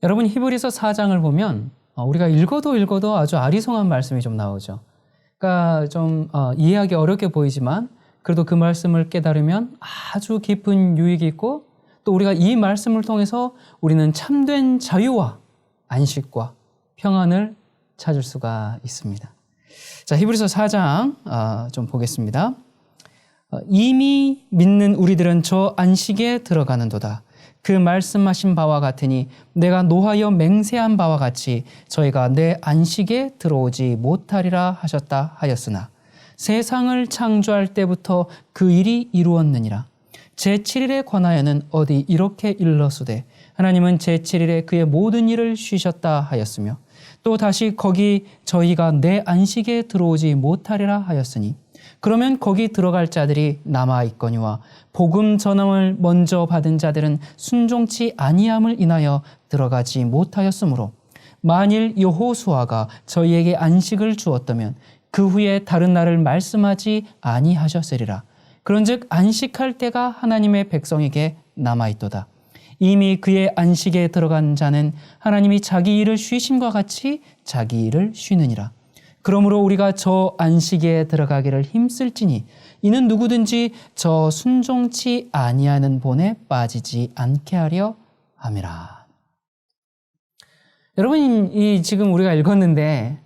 여러분 히브리서 4장을 보면 우리가 읽어도 아주 아리송한 말씀이 좀 나오죠. 그러니까 좀 이해하기 어렵게 보이지만 그래도 그 말씀을 깨달으면 아주 깊은 유익이 있고 또 우리가 이 말씀을 통해서 우리는 참된 자유와 안식과 평안을 찾을 수가 있습니다. 자, 히브리서 4장 좀 보겠습니다. 이미 믿는 우리들은 저 안식에 들어가는도다. 그 말씀하신 바와 같으니 내가 노하여 맹세한 바와 같이 저희가 내 안식에 들어오지 못하리라 하셨다 하였으나 세상을 창조할 때부터 그 일이 이루었느니라. 제7일에 관하여는 어디 이렇게 일러수되 하나님은 제7일에 그의 모든 일을 쉬셨다 하였으며 또 다시 거기 저희가 내 안식에 들어오지 못하리라 하였으니 그러면 거기 들어갈 자들이 남아있거니와 복음 전함을 먼저 받은 자들은 순종치 아니함을 인하여 들어가지 못하였으므로 만일 여호수아가 저희에게 안식을 주었다면 그 후에 다른 날을 말씀하지 아니하셨으리라. 그런즉 안식할 때가 하나님의 백성에게 남아있도다. 이미 그의 안식에 들어간 자는 하나님이 자기 일을 쉬심과 같이 자기 일을 쉬느니라. 그러므로 우리가 저 안식에 들어가기를 힘쓸지니 이는 누구든지 저 순종치 아니하는 본에 빠지지 않게 하려 함이라. 여러분, 이 지금 우리가 읽었는데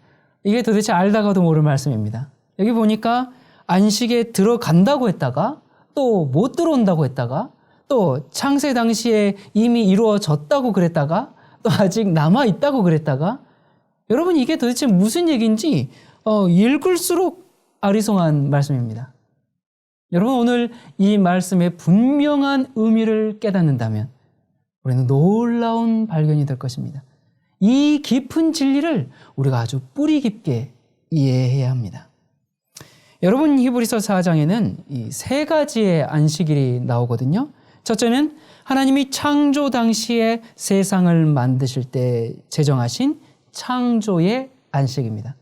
이게 도대체 알다가도 모를 말씀입니다. 여기 보니까 안식에 들어간다고 했다가 또 못 들어온다고 했다가 또 창세 당시에 이미 이루어졌다고 그랬다가 또 아직 남아있다고 그랬다가 여러분 이게 도대체 무슨 얘기인지 읽을수록 아리송한 말씀입니다. 여러분 오늘 이 말씀의 분명한 의미를 깨닫는다면 우리는 놀라운 발견이 될 것입니다. 이 깊은 진리를 우리가 아주 뿌리 깊게 이해해야 합니다. 여러분 히브리서 4장에는 이 세 가지의 안식일이 나오거든요. 첫째는 하나님이 창조 당시에 세상을 만드실 때 제정하신 창조의 안식입니다.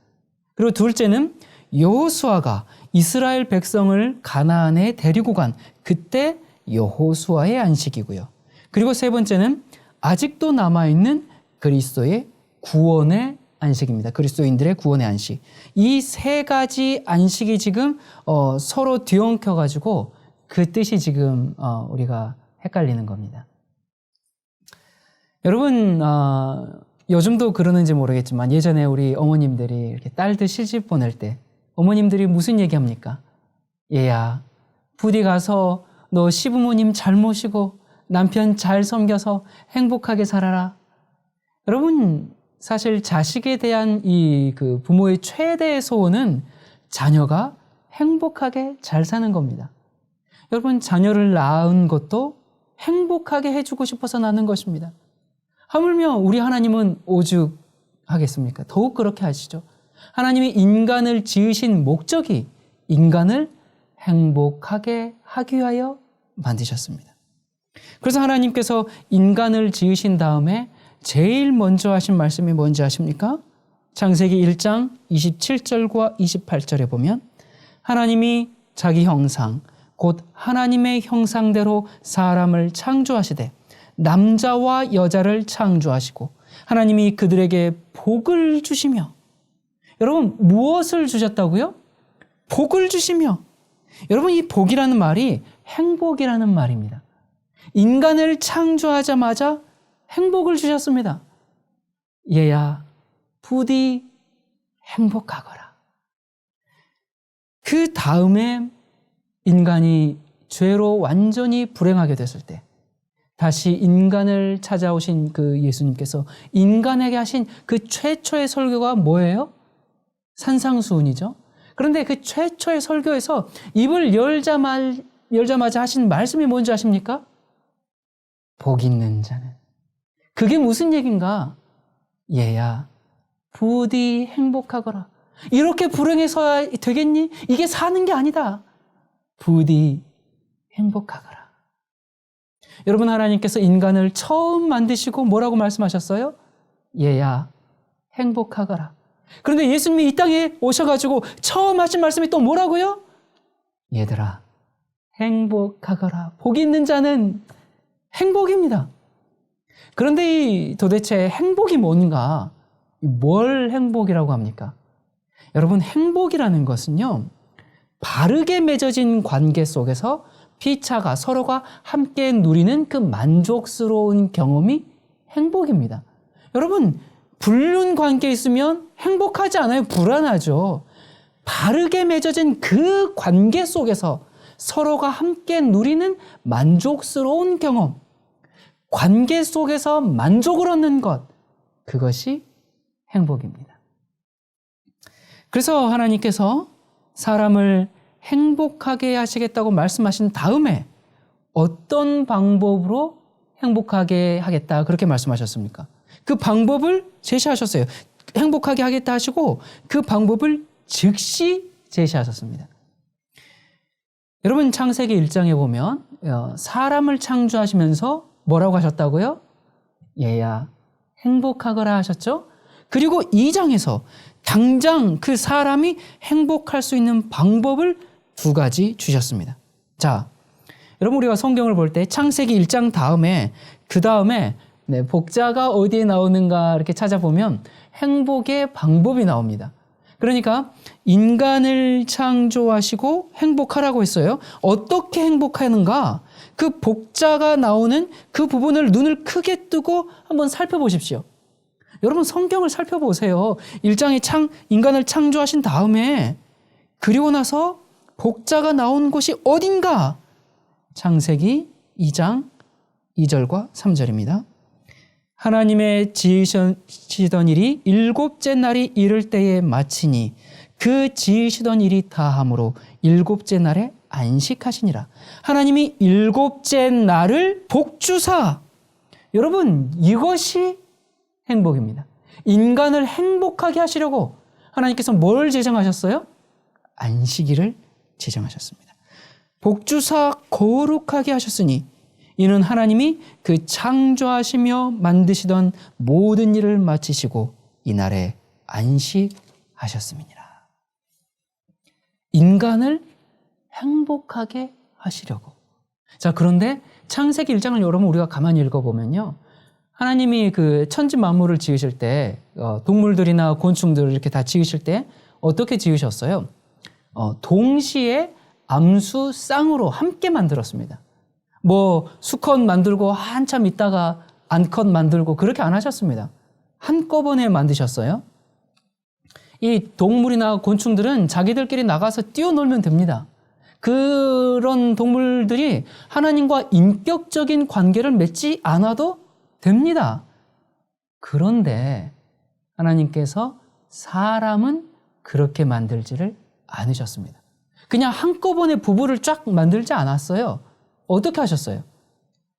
그리고 둘째는 여호수아가 이스라엘 백성을 가나안에 데리고 간 그때 여호수아의 안식이고요. 그리고 세 번째는 아직도 남아있는 그리스도의 구원의 안식입니다. 그리스도인들의 구원의 안식. 이 세 가지 안식이 지금 서로 뒤엉켜가지고 그 뜻이 지금 우리가 헷갈리는 겁니다. 여러분 요즘도 그러는지 모르겠지만 예전에 우리 어머님들이 이렇게 딸들 시집 보낼 때 어머님들이 무슨 얘기합니까? 얘야, 부디 가서 너 시부모님 잘 모시고 남편 잘 섬겨서 행복하게 살아라. 여러분 사실 자식에 대한 이 그 부모의 최대의 소원은 자녀가 행복하게 잘 사는 겁니다. 여러분 자녀를 낳은 것도 행복하게 해주고 싶어서 낳는 것입니다. 하물며 우리 하나님은 오죽하겠습니까? 더욱 그렇게 하시죠. 하나님이 인간을 지으신 목적이 인간을 행복하게 하기 위하여 만드셨습니다. 그래서 하나님께서 인간을 지으신 다음에 제일 먼저 하신 말씀이 뭔지 아십니까? 창세기 1장 27절과 28절에 보면 하나님이 자기 형상 곧 하나님의 형상대로 사람을 창조하시되 남자와 여자를 창조하시고 하나님이 그들에게 복을 주시며 여러분 무엇을 주셨다고요? 복을 주시며 여러분 이 복이라는 말이 행복이라는 말입니다. 인간을 창조하자마자 행복을 주셨습니다. 얘야 부디 행복하거라. 그 다음에 인간이 죄로 완전히 불행하게 됐을 때 다시 인간을 찾아오신 그 예수님께서 인간에게 하신 그 최초의 설교가 뭐예요? 산상수훈이죠. 그런데 그 최초의 설교에서 입을 열자마자 하신 말씀이 뭔지 아십니까? 복 있는 자는. 그게 무슨 얘기인가? 얘야 부디 행복하거라. 이렇게 불행해서야 되겠니? 이게 사는 게 아니다. 부디 행복하거라. 여러분 하나님께서 인간을 처음 만드시고 뭐라고 말씀하셨어요? 얘야 행복하거라. 그런데 예수님이 이 땅에 오셔가지고 처음 하신 말씀이 또 뭐라고요? 얘들아 행복하거라. 복 있는 자는 행복입니다. 그런데 도대체 행복이 뭔가? 뭘 행복이라고 합니까? 여러분, 행복이라는 것은요, 바르게 맺어진 관계 속에서 피차가 서로가 함께 누리는 그 만족스러운 경험이 행복입니다. 여러분, 불륜 관계에 있으면 행복하지 않아요? 불안하죠. 바르게 맺어진 그 관계 속에서 서로가 함께 누리는 만족스러운 경험, 관계 속에서 만족을 얻는 것, 그것이 행복입니다. 그래서 하나님께서 사람을 행복하게 하시겠다고 말씀하신 다음에 어떤 방법으로 행복하게 하겠다 그렇게 말씀하셨습니까? 그 방법을 제시하셨어요. 행복하게 하겠다 하시고 그 방법을 즉시 제시하셨습니다. 여러분, 창세기 1장에 보면 사람을 창조하시면서 뭐라고 하셨다고요? 얘야 행복하거라 하셨죠? 그리고 2장에서 당장 그 사람이 행복할 수 있는 방법을 2가지 주셨습니다. 자, 여러분, 우리가 성경을 볼 때 창세기 1장 다음에 그 다음에 복자가 어디에 나오는가 이렇게 찾아보면 행복의 방법이 나옵니다. 그러니까 인간을 창조하시고 행복하라고 했어요. 어떻게 행복하는가? 그 복자가 나오는 그 부분을 눈을 크게 뜨고 한번 살펴보십시오. 여러분, 성경을 살펴보세요. 1장에 인간을 창조하신 다음에 그리고 나서 복자가 나온 곳이 어딘가? 창세기 2장 2절과 3절입니다. 하나님의 지으시던 일이 7째 날이 이를 때에 마치니 그 지으시던 일이 다함으로 7째 날에 안식하시니라. 하나님이 7째 날을 복주사. 여러분, 이것이 행복입니다. 인간을 행복하게 하시려고 하나님께서 뭘 제정하셨어요? 안식일을 제정하셨습니다. 복주사 거룩하게 하셨으니 이는 하나님이 그 창조하시며 만드시던 모든 일을 마치시고 이날에 안식하셨음이니라. 인간을 행복하게 하시려고. 자, 그런데 창세기 1장을 여러분 우리가 가만히 읽어보면요, 하나님이 그 천지 만물을 지으실 때 동물들이나 곤충들을 이렇게 다 지으실 때 어떻게 지으셨어요? 동시에 암수 쌍으로 함께 만들었습니다. 뭐 수컷 만들고 한참 있다가 암컷 만들고 그렇게 안 하셨습니다. 한꺼번에 만드셨어요. 이 동물이나 곤충들은 자기들끼리 나가서 뛰어놀면 됩니다. 그런 동물들이 하나님과 인격적인 관계를 맺지 않아도 됩니다. 그런데 하나님께서 사람은 그렇게 만들지를 않으셨습니다. 그냥 한꺼번에 부부를 쫙 만들지 않았어요. 어떻게 하셨어요?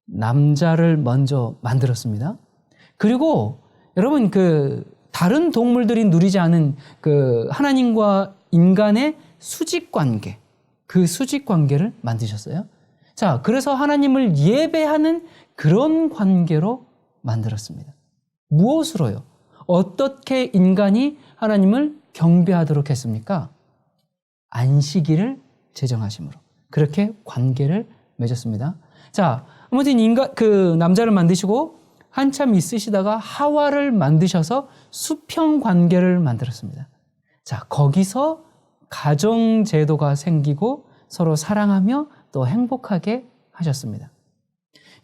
남자를 먼저 만들었습니다. 그리고 여러분, 다른 동물들이 누리지 않은 하나님과 인간의 수직 관계, 그 수직 관계를 만드셨어요. 자, 그래서 하나님을 예배하는 그런 관계로 만들었습니다. 무엇으로요? 어떻게 인간이 하나님을 경배하도록 했습니까? 안식일을 제정하심으로 그렇게 관계를 맺었습니다. 자, 아무튼 남자를 만드시고 한참 있으시다가 하와를 만드셔서 수평 관계를 만들었습니다. 자, 거기서 가정 제도가 생기고 서로 사랑하며 또 행복하게 하셨습니다.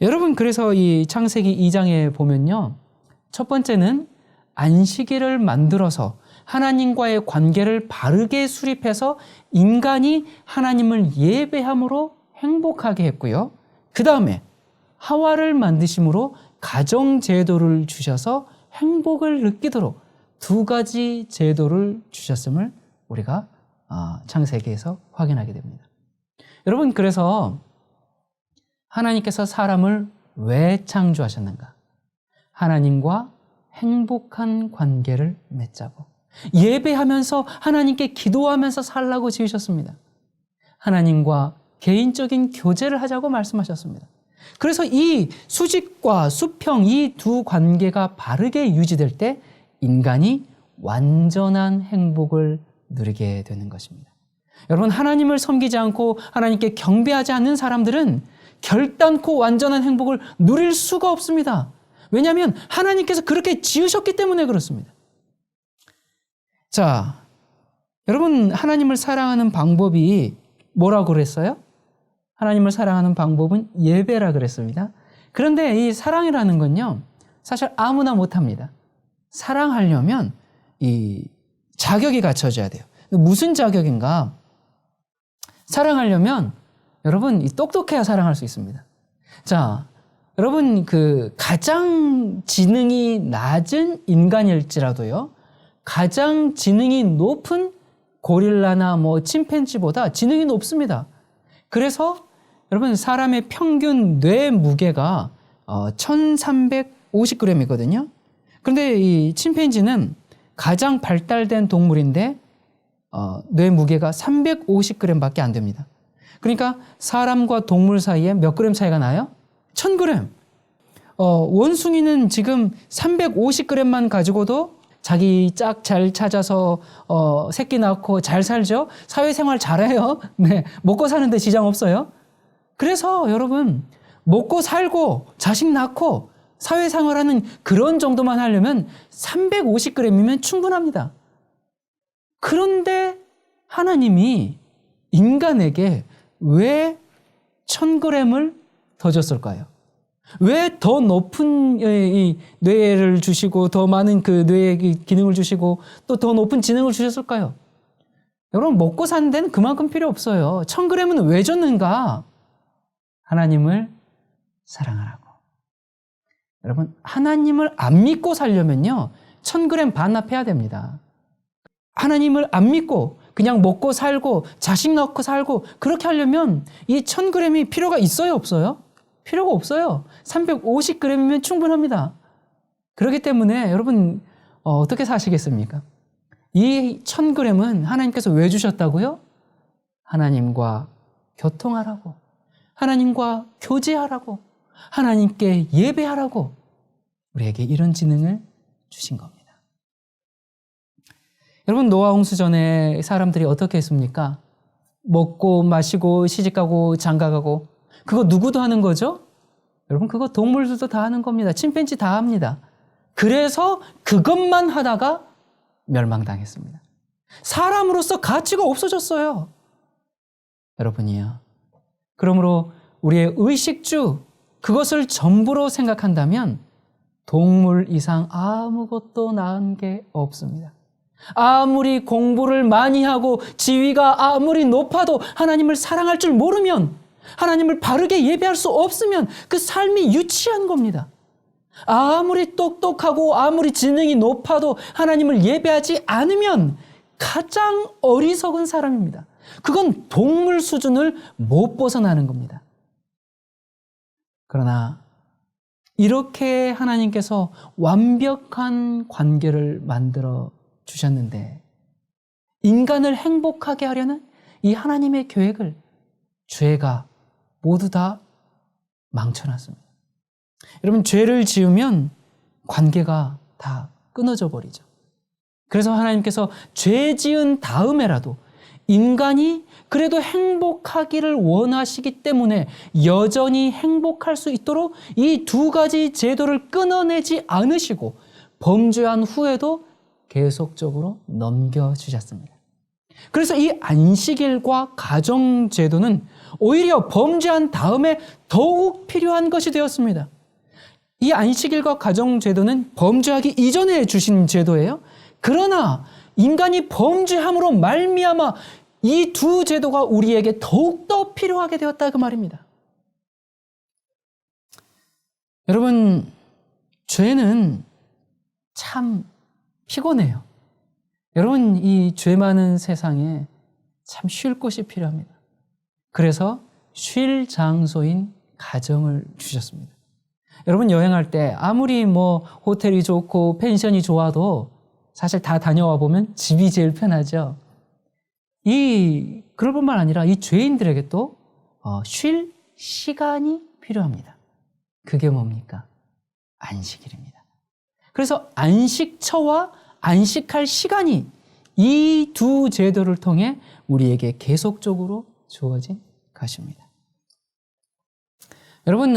여러분, 그래서 이 창세기 2장에 보면요, 첫 번째는 안식일을 만들어서 하나님과의 관계를 바르게 수립해서 인간이 하나님을 예배함으로 행복하게 했고요. 그 다음에 하와를 만드심으로 가정 제도를 주셔서 행복을 느끼도록 2가지 제도를 주셨음을 우리가 창세기에서 확인하게 됩니다. 여러분, 그래서 하나님께서 사람을 왜 창조하셨는가? 하나님과 행복한 관계를 맺자고, 예배하면서 하나님께 기도하면서 살라고 지으셨습니다. 하나님과 개인적인 교제를 하자고 말씀하셨습니다. 그래서 이 수직과 수평, 이 2 관계가 바르게 유지될 때 인간이 완전한 행복을 누리게 되는 것입니다. 여러분, 하나님을 섬기지 않고 하나님께 경배하지 않는 사람들은 결단코 완전한 행복을 누릴 수가 없습니다. 왜냐하면 하나님께서 그렇게 지으셨기 때문에 그렇습니다. 자, 여러분, 하나님을 사랑하는 방법이 뭐라고 그랬어요? 하나님을 사랑하는 방법은 예배라 그랬습니다. 그런데 이 사랑이라는 건요, 사실 아무나 못합니다. 사랑하려면 이 자격이 갖춰져야 돼요. 무슨 자격인가? 사랑하려면 여러분 이 똑똑해야 사랑할 수 있습니다. 자, 여러분 그 가장 지능이 낮은 인간일지라도요, 가장 지능이 높은 고릴라나 뭐 침팬지보다 지능이 높습니다. 그래서 여러분 사람의 평균 뇌 무게가 1350g이거든요. 그런데 이 침팬지는 가장 발달된 동물인데 뇌 무게가 350g밖에 안 됩니다. 그러니까 사람과 동물 사이에 몇 그램 차이가 나요? 1000g. 원숭이는 지금 350g만 가지고도 자기 짝 잘 찾아서 새끼 낳고 잘 살죠. 사회생활 잘해요. 네, 먹고 사는데 지장 없어요. 그래서 여러분 먹고 살고 자식 낳고 사회생활하는 그런 정도만 하려면 350g이면 충분합니다. 그런데 하나님이 인간에게 왜 1000g을 더 줬을까요? 왜 더 높은 이 뇌를 주시고 더 많은 그 뇌의 기능을 주시고 또 더 높은 지능을 주셨을까요? 여러분 먹고 사는 데는 그만큼 필요 없어요. 1000g은 왜 줬는가? 하나님을 사랑하라고. 여러분 하나님을 안 믿고 살려면요 1000g 반납해야 됩니다. 하나님을 안 믿고 그냥 먹고 살고 자식 낳고 살고 그렇게 하려면 이 1000g이 필요가 있어요 없어요? 필요가 없어요. 350g이면 충분합니다. 그렇기 때문에 여러분 어떻게 사시겠습니까? 이 1000g은 하나님께서 왜 주셨다고요? 하나님과 교통하라고, 하나님과 교제하라고, 하나님께 예배하라고 우리에게 이런 지능을 주신 겁니다. 여러분 노아 홍수 전에 사람들이 어떻게 했습니까? 먹고 마시고 시집가고 장가가고 그거 누구도 하는 거죠? 여러분 그거 동물들도 다 하는 겁니다. 침팬지 다 합니다. 그래서 그것만 하다가 멸망당했습니다. 사람으로서 가치가 없어졌어요. 여러분이요. 그러므로 우리의 의식주 그것을 전부로 생각한다면 동물 이상 아무것도 나은 게 없습니다. 아무리 공부를 많이 하고 지위가 아무리 높아도 하나님을 사랑할 줄 모르면, 하나님을 바르게 예배할 수 없으면 그 삶이 유치한 겁니다. 아무리 똑똑하고 아무리 지능이 높아도 하나님을 예배하지 않으면 가장 어리석은 사람입니다. 그건 동물 수준을 못 벗어나는 겁니다. 그러나 이렇게 하나님께서 완벽한 관계를 만들어 주셨는데 인간을 행복하게 하려는 이 하나님의 계획을 죄가 모두 다 망쳐놨습니다. 여러분 죄를 지으면 관계가 다 끊어져 버리죠. 그래서 하나님께서 죄 지은 다음에라도 인간이 그래도 행복하기를 원하시기 때문에 여전히 행복할 수 있도록 이 두 가지 제도를 끊어내지 않으시고 범죄한 후에도 계속적으로 넘겨주셨습니다. 그래서 이 안식일과 가정제도는 오히려 범죄한 다음에 더욱 필요한 것이 되었습니다. 이 안식일과 가정제도는 범죄하기 이전에 주신 제도예요. 그러나 인간이 범죄함으로 말미암아 이 두 제도가 우리에게 더욱더 필요하게 되었다 그 말입니다. 여러분, 죄는 참 피곤해요. 여러분, 이 죄 많은 세상에 참 쉴 곳이 필요합니다. 그래서 쉴 장소인 가정을 주셨습니다. 여러분 여행할 때 아무리 뭐 호텔이 좋고 펜션이 좋아도 사실 다 다녀와 보면 집이 제일 편하죠. 그럴 뿐만 아니라 이 죄인들에게 또 쉴 시간이 필요합니다. 그게 뭡니까? 안식일입니다. 그래서 안식처와 안식할 시간이 이 두 제도를 통해 우리에게 계속적으로 주어진 것입니다. 여러분,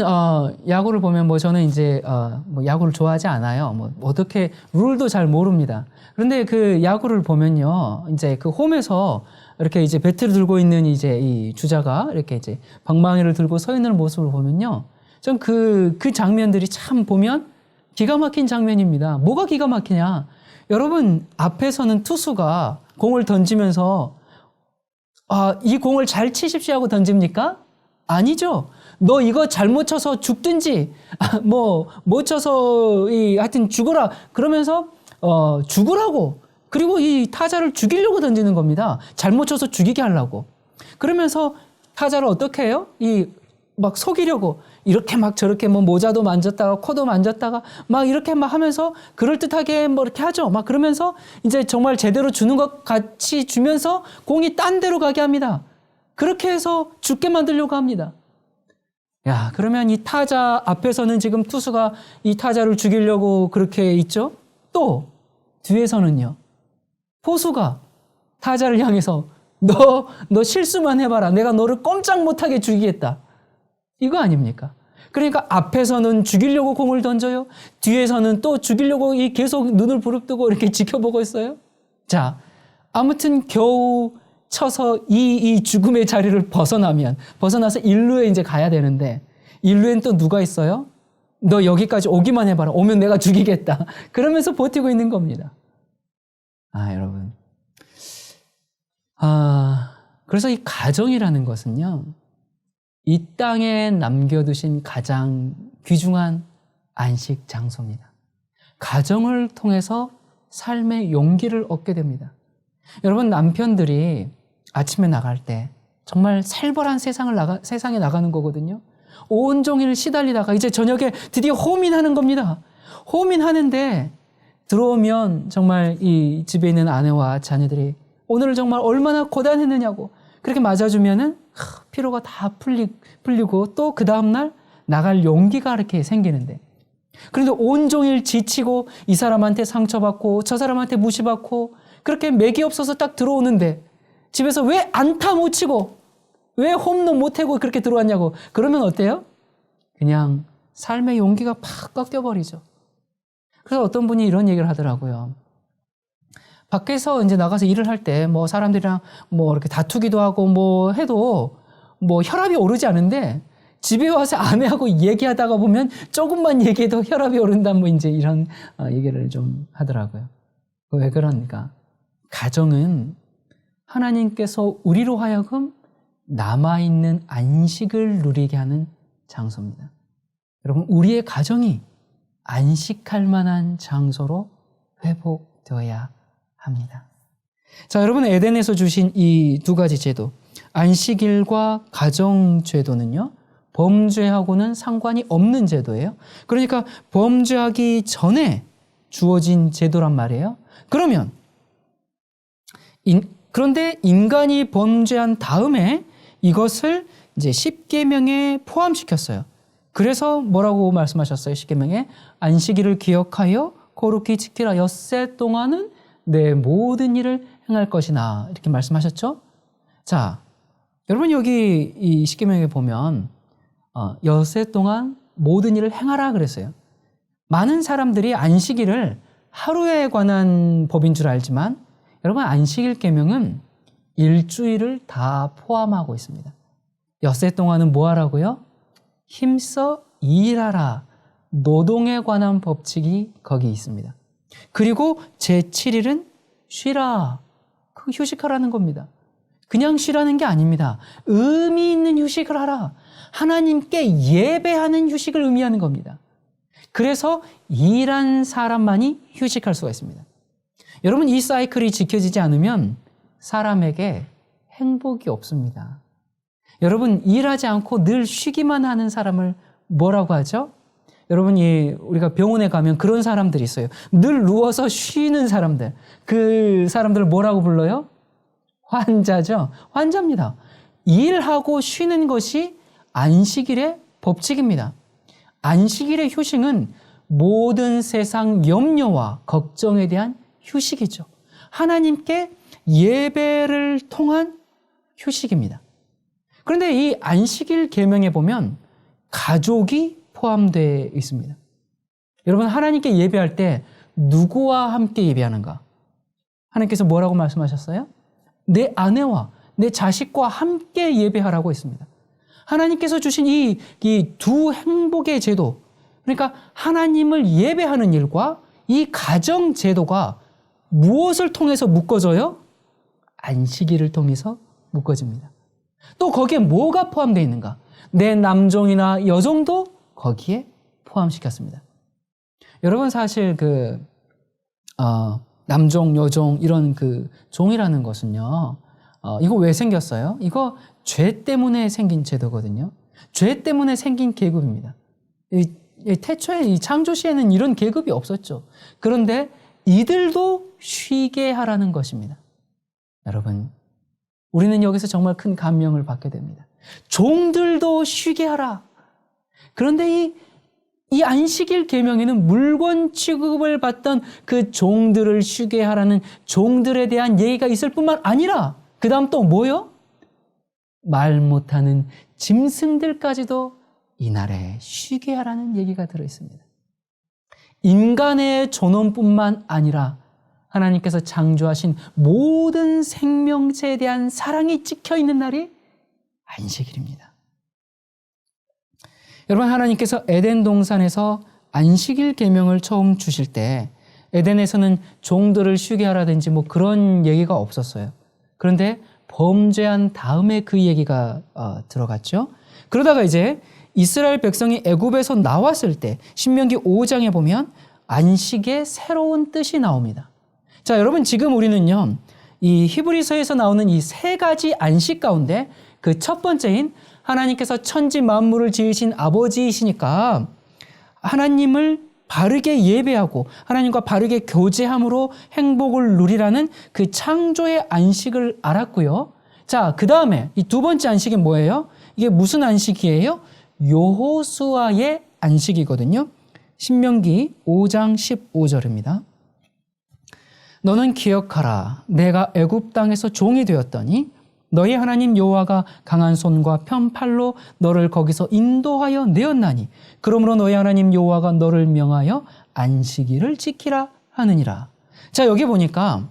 야구를 보면 뭐 저는 이제, 뭐 야구를 좋아하지 않아요. 뭐 어떻게, 룰도 잘 모릅니다. 그런데 그 야구를 보면요. 이제 그 홈에서 이렇게 이제 배트를 들고 있는 이제 이 주자가 이렇게 이제 방망이를 들고 서 있는 모습을 보면요. 전 그 장면들이 참 보면 기가 막힌 장면입니다. 뭐가 기가 막히냐. 여러분, 앞에서는 투수가 공을 던지면서, 이 공을 잘 치십시오 하고 던집니까? 아니죠. 너 이거 잘못 쳐서 죽든지, 못 쳐서, 하여튼 죽어라. 그러면서, 죽으라고. 그리고 이 타자를 죽이려고 던지는 겁니다. 잘못 쳐서 죽이게 하려고. 그러면서 타자를 어떻게 해요? 막 속이려고. 이렇게 막 저렇게 뭐 모자도 만졌다가 코도 만졌다가 막 이렇게 막 하면서 그럴듯하게 뭐 이렇게 하죠. 막 그러면서 이제 정말 제대로 주는 것 같이 주면서 공이 딴 데로 가게 합니다. 그렇게 해서 죽게 만들려고 합니다. 야, 그러면 이 타자 앞에서는 지금 투수가 이 타자를 죽이려고 그렇게 있죠? 또 뒤에서는요. 포수가 타자를 향해서 너 실수만 해봐라. 내가 너를 꼼짝 못하게 죽이겠다. 이거 아닙니까? 그러니까 앞에서는 죽이려고 공을 던져요. 뒤에서는 또 죽이려고 계속 눈을 부릅뜨고 이렇게 지켜보고 있어요. 자, 아무튼 겨우 쳐서 이 죽음의 자리를 벗어나서 일루에 이제 가야 되는데, 일루엔 또 누가 있어요? 너 여기까지 오기만 해봐라. 오면 내가 죽이겠다. 그러면서 버티고 있는 겁니다. 여러분. 그래서 이 가정이라는 것은요, 이 땅에 남겨두신 가장 귀중한 안식 장소입니다. 가정을 통해서 삶의 용기를 얻게 됩니다. 여러분, 남편들이 아침에 나갈 때 정말 살벌한 세상에 나가는 거거든요. 온종일 시달리다가 이제 저녁에 드디어 홈인하는 겁니다. 홈인하는데 들어오면 정말 이 집에 있는 아내와 자녀들이 오늘 정말 얼마나 고단했느냐고 그렇게 맞아주면은 피로가 다 풀리고 또 그 다음날 나갈 용기가 이렇게 생기는데, 그런데 온종일 지치고 이 사람한테 상처받고 저 사람한테 무시받고 그렇게 맥이 없어서 딱 들어오는데 집에서 왜 안타 못 치고 왜 홈런 못 해고 그렇게 들어왔냐고 그러면 어때요? 그냥 삶의 용기가 팍 꺾여버리죠. 그래서 어떤 분이 이런 얘기를 하더라고요. 밖에서 이제 나가서 일을 할 때 뭐 사람들이랑 뭐 이렇게 다투기도 하고 뭐 해도 뭐 혈압이 오르지 않은데 집에 와서 아내하고 얘기하다가 보면 조금만 얘기해도 혈압이 오른다 뭐 이제 이런 얘기를 좀 하더라고요. 왜 그러니까? 가정은 하나님께서 우리로 하여금 남아있는 안식을 누리게 하는 장소입니다. 여러분, 우리의 가정이 안식할 만한 장소로 회복되어야 합니다. 자, 여러분, 에덴에서 주신 이 두 가지 제도, 안식일과 가정제도는요, 범죄하고는 상관이 없는 제도예요. 그러니까 범죄하기 전에 주어진 제도란 말이에요. 그런데 인간이 범죄한 다음에 이것을 이제 십계명에 포함시켰어요. 그래서 뭐라고 말씀하셨어요? 십계명에 안식일을 기억하여 거룩히 지키라. 엿새 동안은 내 모든 일을 행할 것이나 이렇게 말씀하셨죠? 자, 여러분 여기 이 십계명에 보면 엿새 동안 모든 일을 행하라 그랬어요. 많은 사람들이 안식일을 하루에 관한 법인 줄 알지만 여러분, 안식일 계명은 일주일을 다 포함하고 있습니다. 엿새 동안은 뭐 하라고요? 힘써 일하라. 노동에 관한 법칙이 거기 있습니다. 그리고 제7일은 쉬라. 그 휴식하라는 겁니다. 그냥 쉬라는 게 아닙니다. 의미 있는 휴식을 하라. 하나님께 예배하는 휴식을 의미하는 겁니다. 그래서 일한 사람만이 휴식할 수가 있습니다. 여러분, 이 사이클이 지켜지지 않으면 사람에게 행복이 없습니다. 여러분, 일하지 않고 늘 쉬기만 하는 사람을 뭐라고 하죠? 여러분, 우리가 병원에 가면 그런 사람들이 있어요. 늘 누워서 쉬는 사람들. 그 사람들을 뭐라고 불러요? 환자죠. 환자입니다. 일하고 쉬는 것이 안식일의 법칙입니다. 안식일의 휴식은 모든 세상 염려와 걱정에 대한 휴식이죠. 하나님께 예배를 통한 휴식입니다. 그런데 이 안식일 계명에 보면 가족이 포함되어 있습니다. 여러분, 하나님께 예배할 때 누구와 함께 예배하는가? 하나님께서 뭐라고 말씀하셨어요? 내 아내와 내 자식과 함께 예배하라고 했습니다. 하나님께서 주신 이 두 행복의 제도, 그러니까 하나님을 예배하는 일과 이 가정 제도가 무엇을 통해서 묶어져요? 안식일을 통해서 묶어집니다. 또 거기에 뭐가 포함되어 있는가? 내 남종이나 여종도 거기에 포함시켰습니다. 여러분, 사실 남종, 여종 이런 종이라는 것은요, 이거 왜 생겼어요? 이거 죄 때문에 생긴 제도거든요. 죄 때문에 생긴 계급입니다. 태초에 이 창조 시에는 이런 계급이 없었죠. 그런데 이들도 쉬게 하라는 것입니다. 여러분, 우리는 여기서 정말 큰 감명을 받게 됩니다. 종들도 쉬게 하라. 그런데 이 안식일 계명에는 물건 취급을 받던 그 종들을 쉬게 하라는 종들에 대한 예의가 있을 뿐만 아니라 그 다음 또 뭐요? 말 못하는 짐승들까지도 이날에 쉬게 하라는 얘기가 들어있습니다. 인간의 존엄뿐만 아니라 하나님께서 창조하신 모든 생명체에 대한 사랑이 찍혀있는 날이 안식일입니다. 여러분, 하나님께서 에덴 동산에서 안식일 계명을 처음 주실 때 에덴에서는 종들을 쉬게 하라든지 뭐 그런 얘기가 없었어요. 그런데 범죄한 다음에 그 얘기가 들어갔죠. 그러다가 이제 이스라엘 백성이 애굽에서 나왔을 때 신명기 5장에 보면 안식의 새로운 뜻이 나옵니다. 자, 여러분, 지금 우리는요, 이 히브리서에서 나오는 이 세 가지 안식 가운데 그 첫 번째인 하나님께서 천지 만물을 지으신 아버지이시니까 하나님을 바르게 예배하고 하나님과 바르게 교제함으로 행복을 누리라는 그 창조의 안식을 알았고요. 자, 그 다음에 이 두 번째 안식이 뭐예요? 이게 무슨 안식이에요? 여호수아의 안식이거든요. 신명기 5장 15절입니다. 너는 기억하라. 내가 애굽 땅에서 종이 되었더니 너희 하나님 여호와가 강한 손과 편팔로 너를 거기서 인도하여 내었나니 그러므로 너희 하나님 여호와가 너를 명하여 안식일을 지키라 하느니라. 자, 여기 보니까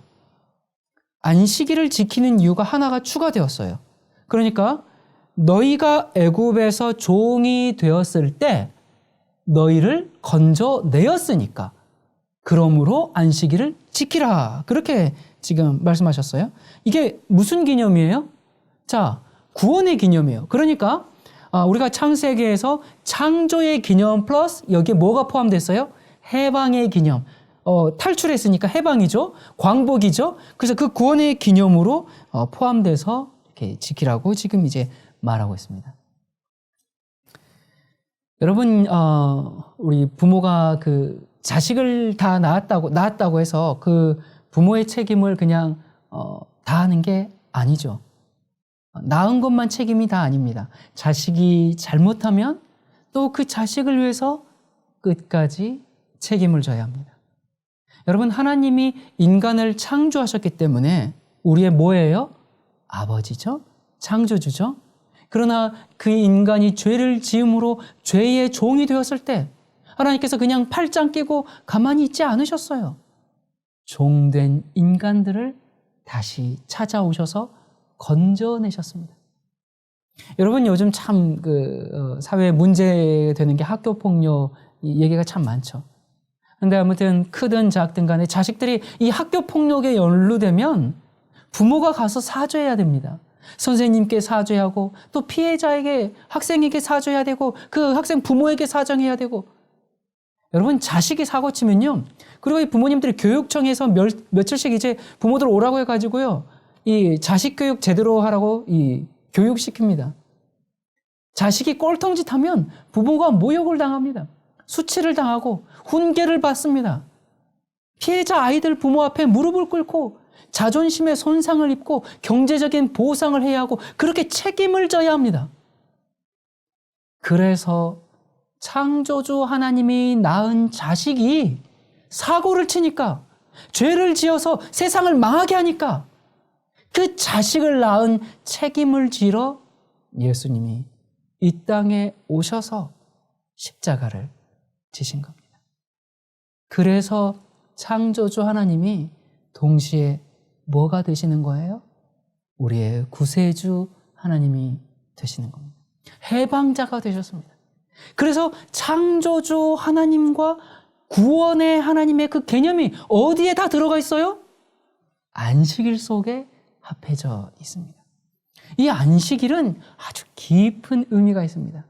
안식일을 지키는 이유가 하나가 추가되었어요. 그러니까 너희가 애굽에서 종이 되었을 때 너희를 건져내었으니까 그러므로 안식일을 지키라. 그렇게 지금 말씀하셨어요. 이게 무슨 기념이에요? 자, 구원의 기념이에요. 그러니까 우리가 창세기에서 창조의 기념 플러스 여기에 뭐가 포함됐어요? 해방의 기념. 탈출했으니까 해방이죠. 광복이죠. 그래서 그 구원의 기념으로 포함돼서 이렇게 지키라고 지금 이제 말하고 있습니다. 여러분, 우리 부모가 그 자식을 다 낳았다고 해서 그 부모의 책임을 그냥 다 하는 게 아니죠. 낳은 것만 책임이 다 아닙니다. 자식이 잘못하면 또 그 자식을 위해서 끝까지 책임을 져야 합니다. 여러분, 하나님이 인간을 창조하셨기 때문에 우리의 뭐예요? 아버지죠? 창조주죠? 그러나 그 인간이 죄를 지음으로 죄의 종이 되었을 때 하나님께서 그냥 팔짱 끼고 가만히 있지 않으셨어요. 종된 인간들을 다시 찾아오셔서 건져내셨습니다. 여러분, 요즘 참 사회에 문제되는 게 학교폭력 얘기가 참 많죠. 근데 아무튼 크든 작든 간에 자식들이 이 학교폭력에 연루되면 부모가 가서 사죄해야 됩니다. 선생님께 사죄하고 또 피해자에게 학생에게 사죄해야 되고 그 학생 부모에게 사정해야 되고. 여러분, 자식이 사고 치면요, 그리고 이 부모님들이 교육청에서 며칠씩 이제 부모들 오라고 해가지고요, 이 자식 교육 제대로 하라고 이 교육시킵니다. 자식이 꼴통짓 하면 부모가 모욕을 당합니다. 수치를 당하고 훈계를 받습니다. 피해자 아이들 부모 앞에 무릎을 꿇고 자존심에 손상을 입고 경제적인 보상을 해야 하고 그렇게 책임을 져야 합니다. 그래서 창조주 하나님이 낳은 자식이 사고를 치니까, 죄를 지어서 세상을 망하게 하니까 그 자식을 낳은 책임을 지러 예수님이 이 땅에 오셔서 십자가를 지신 겁니다. 그래서 창조주 하나님이 동시에 뭐가 되시는 거예요? 우리의 구세주 하나님이 되시는 겁니다. 해방자가 되셨습니다. 그래서 창조주 하나님과 구원의 하나님의 그 개념이 어디에 다 들어가 있어요? 안식일 속에 합해져 있습니다. 이 안식일은 아주 깊은 의미가 있습니다.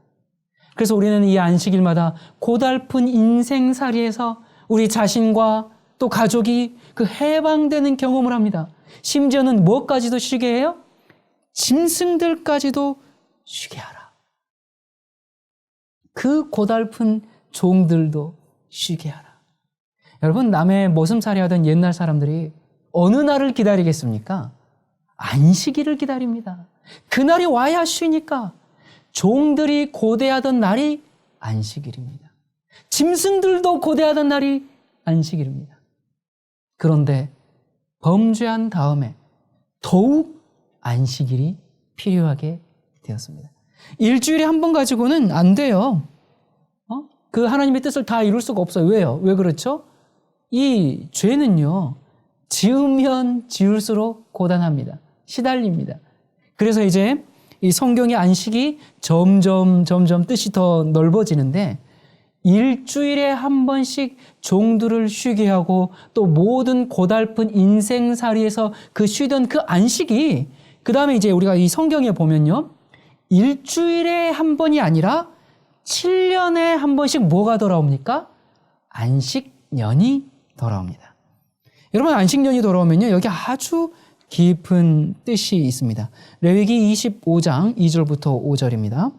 그래서 우리는 이 안식일마다 고달픈 인생살이에서 우리 자신과 또 가족이 그 해방되는 경험을 합니다. 심지어는 무엇까지도 쉬게 해요? 짐승들까지도 쉬게 하라. 그 고달픈 종들도 쉬게 하라. 여러분, 남의 모슴살이 하던 옛날 사람들이 어느 날을 기다리겠습니까? 안식일을 기다립니다. 그날이 와야 쉬니까. 종들이 고대하던 날이 안식일입니다. 짐승들도 고대하던 날이 안식일입니다. 그런데 범죄한 다음에 더욱 안식일이 필요하게 되었습니다. 일주일에 한 번 가지고는 안 돼요. 그 하나님의 뜻을 다 이룰 수가 없어요. 왜요? 왜 그렇죠? 이 죄는요, 지으면 지을수록 고단합니다. 시달립니다. 그래서 이제 이 성경의 안식이 점점 뜻이 더 넓어지는데, 일주일에 한 번씩 종들을 쉬게 하고 또 모든 고달픈 인생살이에서 그 쉬던 그 안식이, 그 다음에 이제 우리가 이 성경에 보면요, 일주일에 한 번이 아니라 7년에 한 번씩 뭐가 돌아옵니까? 안식년이 돌아옵니다. 여러분, 안식년이 돌아오면요, 여기 아주 깊은 뜻이 있습니다. 레위기 25장 2절부터 5절입니다.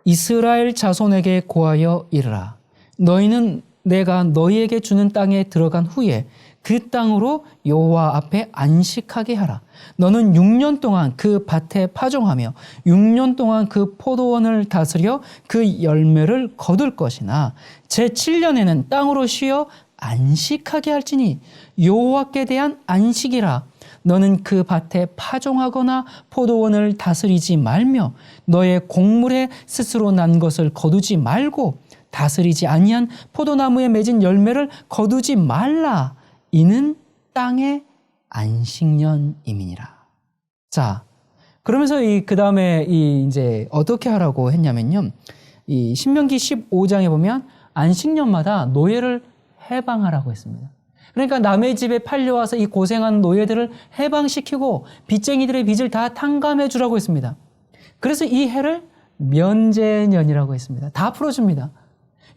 이스라엘 자손에게 고하여 이르라. 너희는 내가 너희에게 주는 땅에 들어간 후에 그 땅으로 여호와 앞에 안식하게 하라. 너는 6년 동안 그 밭에 파종하며 6년 동안 그 포도원을 다스려 그 열매를 거둘 것이나 제7년에는 땅으로 쉬어 안식하게 할지니 여호와께 대한 안식이라. 너는 그 밭에 파종하거나 포도원을 다스리지 말며 너의 곡물에 스스로 난 것을 거두지 말고 다스리지 아니한 포도나무에 맺은 열매를 거두지 말라. 이는 땅의 안식년임이니라. 자, 그러면서 그 다음에 이제 어떻게 하라고 했냐면요, 이 신명기 15장에 보면 안식년마다 노예를 해방하라고 했습니다. 그러니까 남의 집에 팔려와서 이 고생한 노예들을 해방시키고 빚쟁이들의 빚을 다 탕감해 주라고 했습니다. 그래서 이 해를 면제년이라고 했습니다. 다 풀어줍니다.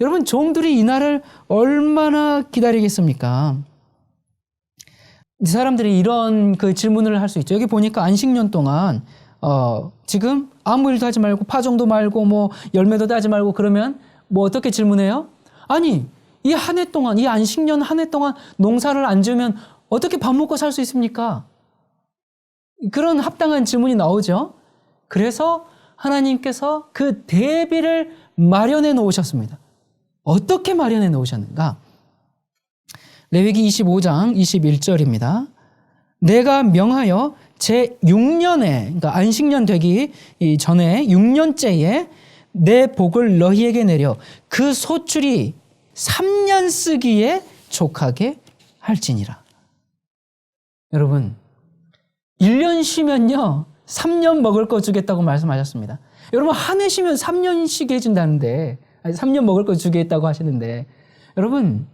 여러분, 종들이 이 날을 얼마나 기다리겠습니까? 이 사람들이 이런 그 질문을 할 수 있죠. 여기 보니까 안식년 동안 지금 아무 일도 하지 말고 파종도 말고 뭐 열매도 따지 말고 그러면 뭐 어떻게 질문해요? 아니, 이 한 해 동안, 이 안식년 한 해 동안 농사를 안 지으면 어떻게 밥 먹고 살 수 있습니까? 그런 합당한 질문이 나오죠. 그래서 하나님께서 그 대비를 마련해 놓으셨습니다. 어떻게 마련해 놓으셨는가? 레위기 25장 21절입니다. 내가 명하여 제6년에, 그러니까 안식년 되기 전에 6년째에 내 복을 너희에게 내려 그 소출이 3년 쓰기에 족하게 할지니라. 여러분, 1년 쉬면요 3년 먹을 거 주겠다고 말씀하셨습니다. 여러분, 한 해 쉬면 3년 쉬게 해준다는데, 아니 3년 먹을 거 주겠다고 하시는데, 여러분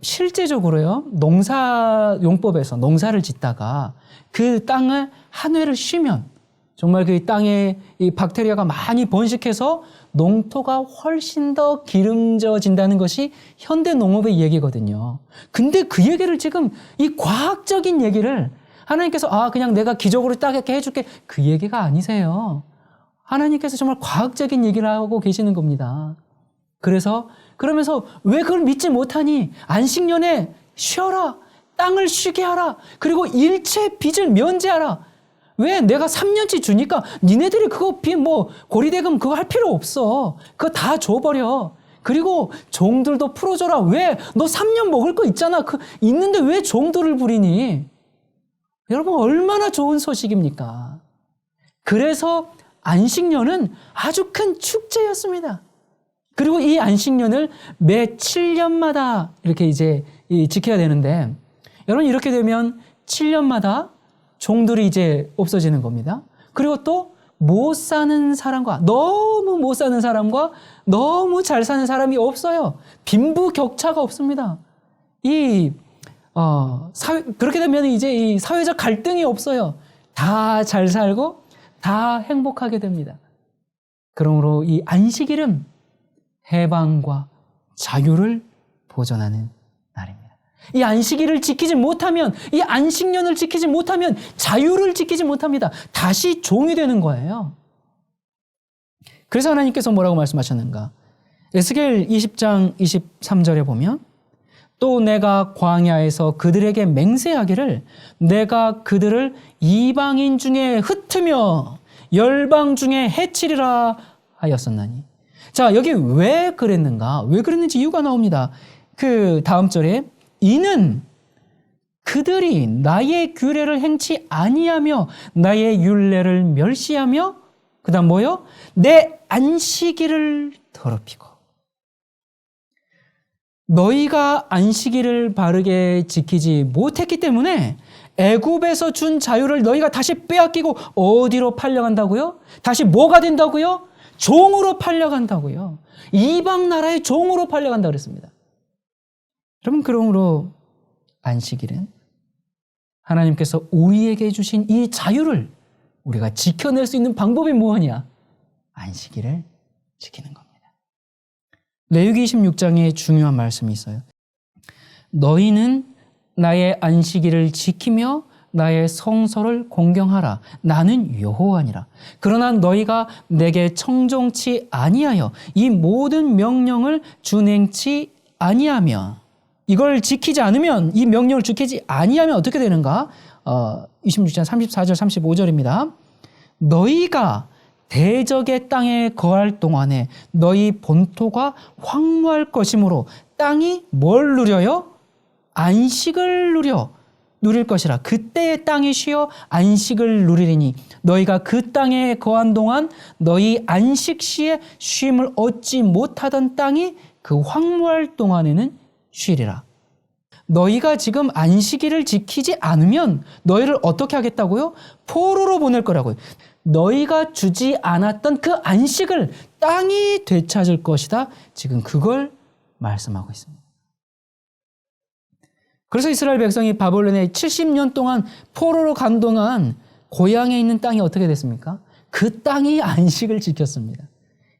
실제적으로요, 농사용법에서 농사를 짓다가 그 땅을 한 해를 쉬면 정말 그 땅에 이 박테리아가 많이 번식해서 농토가 훨씬 더 기름져진다는 것이 현대 농업의 얘기거든요. 근데 그 얘기를 지금 이 과학적인 얘기를 하나님께서 그냥 내가 기적으로 딱 이렇게 해줄게, 그 얘기가 아니세요. 하나님께서 정말 과학적인 얘기를 하고 계시는 겁니다. 그러면서 왜 그걸 믿지 못하니? 안식년에 쉬어라. 땅을 쉬게 하라. 그리고 일체 빚을 면제하라. 왜? 내가 3년치 주니까 니네들이 그거 고리대금 그거 할 필요 없어. 그거 다 줘버려. 그리고 종들도 풀어줘라. 왜? 너 3년 먹을 거 있잖아. 있는데 왜 종들을 부리니? 여러분, 얼마나 좋은 소식입니까? 그래서 안식년은 아주 큰 축제였습니다. 그리고 이 안식년을 매 7년마다 이렇게 이제 지켜야 되는데, 여러분 이렇게 되면 7년마다 종들이 이제 없어지는 겁니다. 그리고 또 못 사는 사람과 너무 못 사는 사람과 너무 잘 사는 사람이 없어요. 빈부격차가 없습니다. 그렇게 되면 이제 이 사회적 갈등이 없어요. 다 잘 살고 다 행복하게 됩니다. 그러므로 이 안식일은 해방과 자유를 보존하는 날입니다. 이 안식일을 지키지 못하면, 이 안식년을 지키지 못하면 자유를 지키지 못합니다. 다시 종이 되는 거예요. 그래서 하나님께서 뭐라고 말씀하셨는가? 에스겔 20장 23절에 보면, 또 내가 광야에서 그들에게 맹세하기를 내가 그들을 이방인 중에 흩으며 열방 중에 해치리라 하였었나니. 자, 여기 왜 그랬는가? 왜 그랬는지 이유가 나옵니다. 그 다음 절에, 이는 그들이 나의 규례를 행치 아니하며 나의 율례를 멸시하며, 그 다음 뭐요? 내 안식일을 더럽히고. 너희가 안식일을 바르게 지키지 못했기 때문에 애굽에서 준 자유를 너희가 다시 빼앗기고 어디로 팔려간다고요? 다시 뭐가 된다고요? 종으로 팔려간다고요. 이방 나라의 종으로 팔려간다고 그랬습니다. 여러분, 그러므로 안식일은 하나님께서 우리에게 주신 이 자유를 우리가 지켜낼 수 있는 방법이 무엇이냐? 안식일을 지키는 겁니다. 레위기 26장에 중요한 말씀이 있어요. 너희는 나의 안식일을 지키며 나의 성소를 공경하라. 나는 여호와니라. 그러나 너희가 내게 청종치 아니하여 이 모든 명령을 준행치 아니하며, 이걸 지키지 않으면, 이 명령을 지키지 아니하면 어떻게 되는가? 26장 34절 35절입니다. 너희가 대적의 땅에 거할 동안에 너희 본토가 황무할 것이므로 땅이 뭘 누려요? 안식을 누릴 것이라. 그때의 땅이 쉬어 안식을 누리리니 너희가 그 땅에 거한 동안 너희 안식 시에 쉼을 얻지 못하던 땅이 그 황무할 동안에는 쉬리라. 너희가 지금 안식일을 지키지 않으면 너희를 어떻게 하겠다고요? 포로로 보낼 거라고요. 너희가 주지 않았던 그 안식을 땅이 되찾을 것이다. 지금 그걸 말씀하고 있습니다. 그래서 이스라엘 백성이 바벨론에 70년 동안 포로로 간 동안 고향에 있는 땅이 어떻게 됐습니까? 그 땅이 안식을 지켰습니다.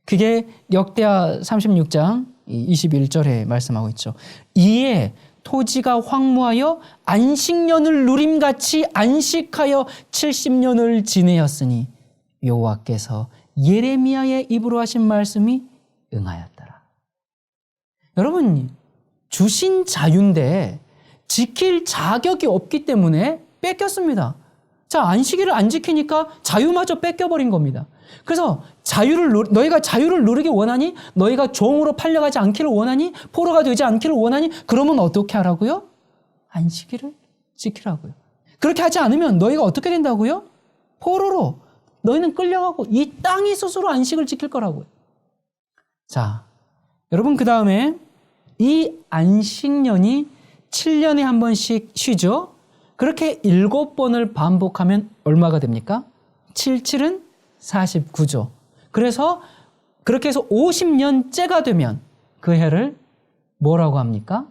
그게 역대하 36장 21절에 말씀하고 있죠. 이에 토지가 황무하여 안식년을 누림같이 안식하여 70년을 지내었으니 여호와께서 예레미야의 입으로 하신 말씀이 응하였더라. 여러분, 주신 자유인데 지킬 자격이 없기 때문에 뺏겼습니다. 자, 안식일을 안 지키니까 자유마저 뺏겨버린 겁니다. 그래서 너희가 자유를 누리기 원하니? 너희가 종으로 팔려가지 않기를 원하니? 포로가 되지 않기를 원하니? 그러면 어떻게 하라고요? 안식일을 지키라고요. 그렇게 하지 않으면 너희가 어떻게 된다고요? 포로로 너희는 끌려가고 이 땅이 스스로 안식을 지킬 거라고요. 자, 여러분, 그 다음에 이 안식년이 7년에 한 번씩 쉬죠. 그렇게 7번을 반복하면 얼마가 됩니까? 7, 7은 49죠. 그래서 그렇게 해서 50년째가 되면 그 해를 뭐라고 합니까?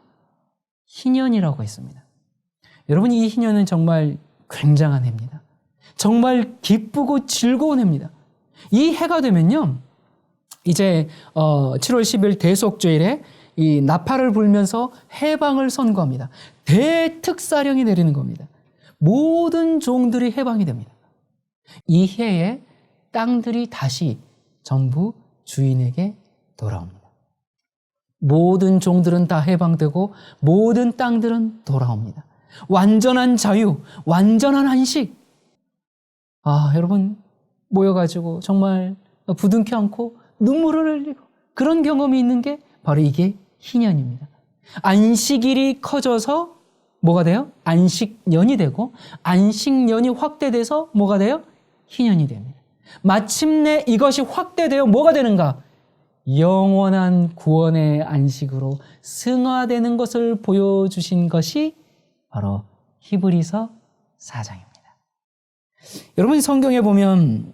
희년이라고 했습니다. 여러분, 이 희년은 정말 굉장한 해입니다. 정말 기쁘고 즐거운 해입니다. 이 해가 되면요, 이제 7월 10일 대속죄일에 이 나팔을 불면서 해방을 선고합니다. 대특사령이 내리는 겁니다. 모든 종들이 해방이 됩니다. 이 해에 땅들이 다시 전부 주인에게 돌아옵니다. 모든 종들은 다 해방되고 모든 땅들은 돌아옵니다. 완전한 자유, 완전한 안식. 여러분, 모여가지고 정말 부둥켜 안고 눈물을 흘리고 그런 경험이 있는 게 바로 이게 희년입니다. 안식일이 커져서 뭐가 돼요? 안식년이 되고, 안식년이 확대돼서 뭐가 돼요? 희년이 됩니다. 마침내 이것이 확대되어 뭐가 되는가? 영원한 구원의 안식으로 승화되는 것을 보여주신 것이 바로 히브리서 4장입니다. 여러분 성경에 보면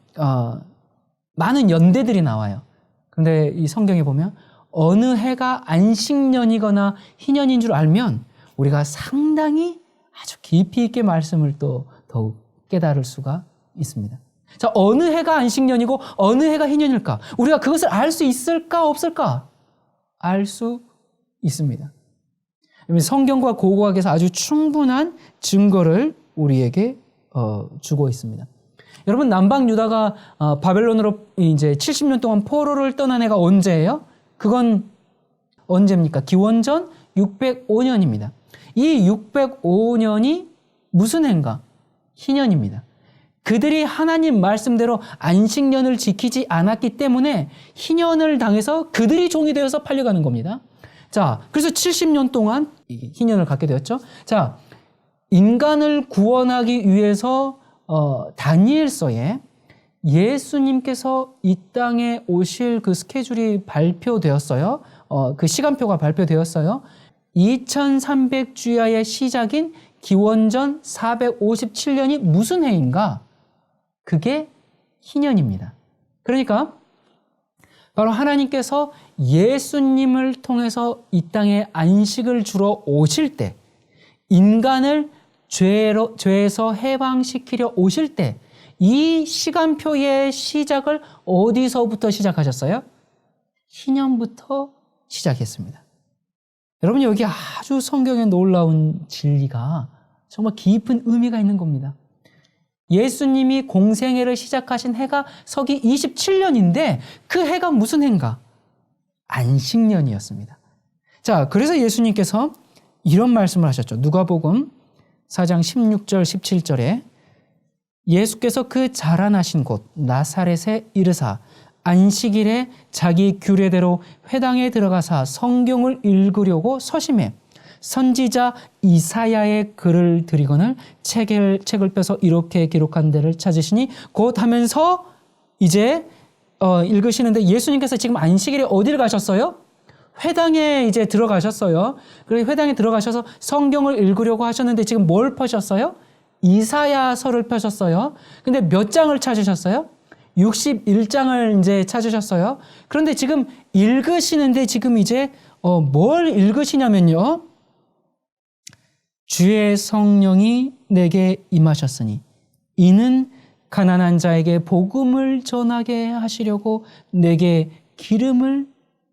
많은 연대들이 나와요. 그런데 이 성경에 보면 어느 해가 안식년이거나 희년인 줄 알면 우리가 상당히 아주 깊이 있게 말씀을 또 더욱 깨달을 수가 있습니다. 자, 어느 해가 안식년이고 어느 해가 희년일까? 우리가 그것을 알 수 있을까 없을까? 알 수 있습니다. 성경과 고고학에서 아주 충분한 증거를 우리에게 주고 있습니다. 여러분 남방 유다가 바벨론으로 이제 70년 동안 포로를 떠난 해가 언제예요? 그건 언제입니까? 기원전 605년입니다. 이 605년이 무슨 해인가? 희년입니다. 그들이 하나님 말씀대로 안식년을 지키지 않았기 때문에 희년을 당해서 그들이 종이 되어서 팔려가는 겁니다. 자, 그래서 70년 동안 희년을 갖게 되었죠. 자, 인간을 구원하기 위해서 다니엘서에 예수님께서 이 땅에 오실 그 스케줄이 발표되었어요. 그 시간표가 발표되었어요. 2300주야의 시작인 기원전 457년이 무슨 해인가? 그게 희년입니다. 그러니까 바로 하나님께서 예수님을 통해서 이 땅에 안식을 주러 오실 때, 인간을 죄에서 해방시키려 오실 때, 이 시간표의 시작을 어디서부터 시작하셨어요? 희년부터 시작했습니다. 여러분 여기 아주 성경에 놀라운 진리가 정말 깊은 의미가 있는 겁니다. 예수님이 공생애를 시작하신 해가 서기 27년인데 그 해가 무슨 해인가? 안식년이었습니다. 자, 그래서 예수님께서 이런 말씀을 하셨죠. 누가복음 4장 16절 17절에 예수께서 그 자라나신 곳 나사렛에 이르사 안식일에 자기 규례대로 회당에 들어가사 성경을 읽으려고 서심해 선지자 이사야의 글을 들이거늘 책을 펴서 이렇게 기록한 데를 찾으시니 곧 하면서 이제 읽으시는데 예수님께서 지금 안식일에 어디를 가셨어요? 회당에 이제 들어가셨어요. 그리고 회당에 들어가셔서 성경을 읽으려고 하셨는데 지금 뭘 펴셨어요? 이사야서를 펴셨어요. 근데 몇 장을 찾으셨어요? 61장을 이제 찾으셨어요. 그런데 지금 읽으시는데 지금 이제 뭘 읽으시냐면요. 주의 성령이 내게 임하셨으니 이는 가난한 자에게 복음을 전하게 하시려고 내게 기름을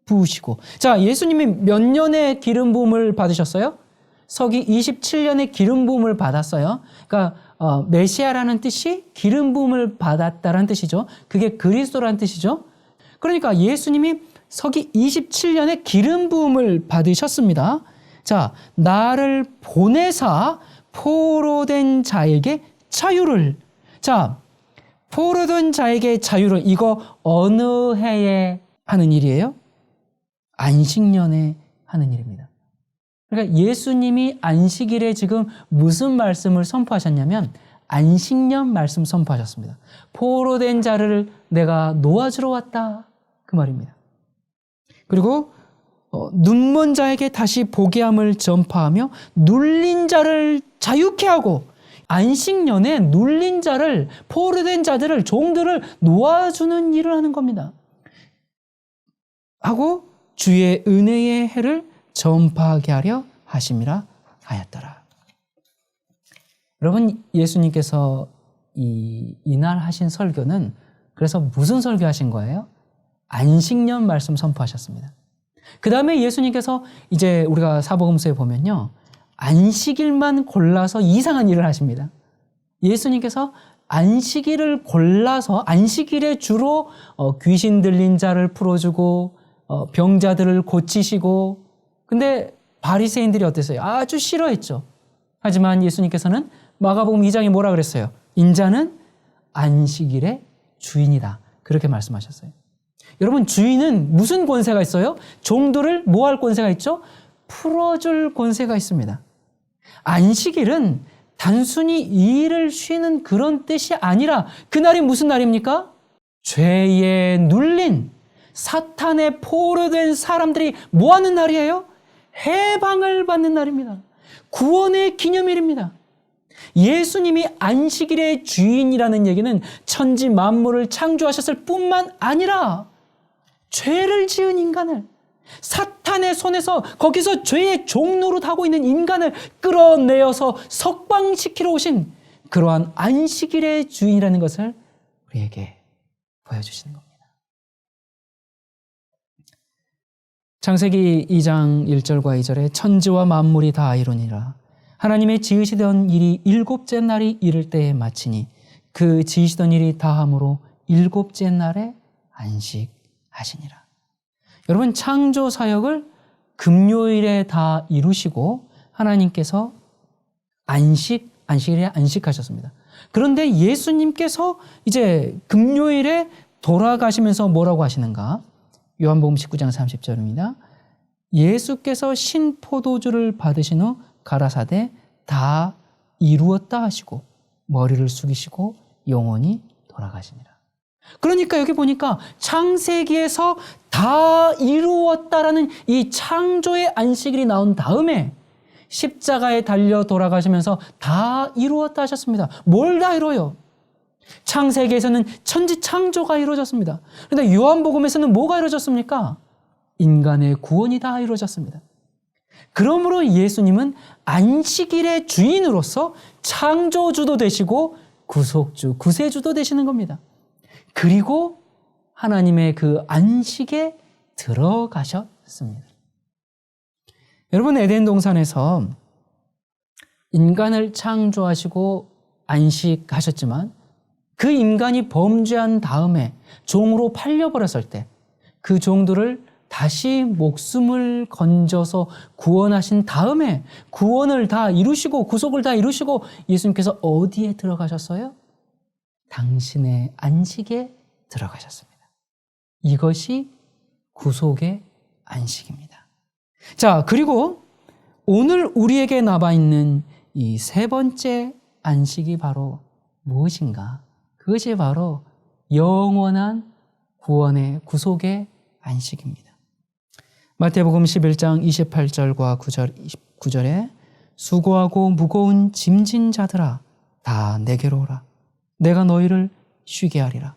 부으시고. 자, 예수님이 몇 년의 기름 부음을 받으셨어요? 서기 27년에 기름 부음을 받았어요. 그러니까 메시아라는 뜻이 기름 부음을 받았다라는 뜻이죠. 그게 그리스도라는 뜻이죠. 그러니까 예수님이 서기 27년에 기름 부음을 받으셨습니다. 자, 나를 보내사 포로된 자에게 자유를. 자, 포로된 자에게 자유를, 이거 어느 해에 하는 일이에요? 안식년에 하는 일입니다. 그러니까 예수님이 안식일에 지금 무슨 말씀을 선포하셨냐면 안식년 말씀 선포하셨습니다. 포로된 자를 내가 놓아주러 왔다, 그 말입니다. 그리고 눈먼 자에게 다시 보게 함을 전파하며 눌린 자를 자유케 하고, 안식년에 눌린 자를, 포로된 자들을, 종들을 놓아주는 일을 하는 겁니다. 하고 주의 은혜의 해를 전파하게 하려 하심이라 하였더라. 여러분, 예수님께서 이날 하신 설교는 그래서 무슨 설교하신 거예요? 안식년 말씀 선포하셨습니다. 그 다음에 예수님께서 이제 우리가 사복음서에 보면요, 안식일만 골라서 이상한 일을 하십니다. 예수님께서 안식일을 골라서 안식일에 주로 귀신 들린 자를 풀어주고 병자들을 고치시고, 근데 바리새인들이 어땠어요? 아주 싫어했죠. 하지만 예수님께서는 마가복음 2장에 뭐라 그랬어요? 인자는 안식일의 주인이다, 그렇게 말씀하셨어요. 여러분, 주인은 무슨 권세가 있어요? 종들을 뭐 할 권세가 있죠? 풀어줄 권세가 있습니다. 안식일은 단순히 일을 쉬는 그런 뜻이 아니라 그날이 무슨 날입니까? 죄에 눌린 사탄의 포로된 사람들이 뭐 하는 날이에요? 해방을 받는 날입니다. 구원의 기념일입니다. 예수님이 안식일의 주인이라는 얘기는 천지 만물을 창조하셨을 뿐만 아니라 죄를 지은 인간을, 사탄의 손에서 거기서 죄의 종노릇하고 있는 인간을 끌어내어서 석방시키러 오신 그러한 안식일의 주인이라는 것을 우리에게 보여주시는 겁니다. 창세기 2장 1절과 2절에 천지와 만물이 다 이루니라. 하나님의 지으시던 일이 일곱째 날이 이를 때에 마치니 그 지으시던 일이 다함으로 일곱째 날에 안식하시니라. 여러분, 창조 사역을 금요일에 다 이루시고 하나님께서 안식일에 안식하셨습니다. 그런데 예수님께서 이제 금요일에 돌아가시면서 뭐라고 하시는가? 요한복음 19장 30절입니다. 예수께서 신포도주를 받으신 후 가라사대 다 이루었다 하시고 머리를 숙이시고 영원히 돌아가시니라. 그러니까 여기 보니까 창세기에서 다 이루었다라는 이 창조의 안식일이 나온 다음에 십자가에 달려 돌아가시면서 다 이루었다 하셨습니다. 뭘 다 이뤄요? 창세기에서는 천지 창조가 이루어졌습니다. 그런데 요한복음에서는 뭐가 이루어졌습니까? 인간의 구원이 다 이루어졌습니다. 그러므로 예수님은 안식일의 주인으로서 창조주도 되시고 구속주, 구세주도 되시는 겁니다. 그리고 하나님의 그 안식에 들어가셨습니다. 여러분, 에덴 동산에서 인간을 창조하시고 안식하셨지만 그 인간이 범죄한 다음에 종으로 팔려버렸을 때 그 종들을 다시 목숨을 건져서 구원하신 다음에 구원을 다 이루시고 구속을 다 이루시고 예수님께서 어디에 들어가셨어요? 당신의 안식에 들어가셨습니다. 이것이 구속의 안식입니다. 자, 그리고 오늘 우리에게 남아있는 이 세 번째 안식이 바로 무엇인가? 그것이 바로 영원한 구원의 구속의 안식입니다. 마태복음 11장 28절과 9절에 수고하고 무거운 짐진 자들아 다 내게로 오라. 내가 너희를 쉬게 하리라.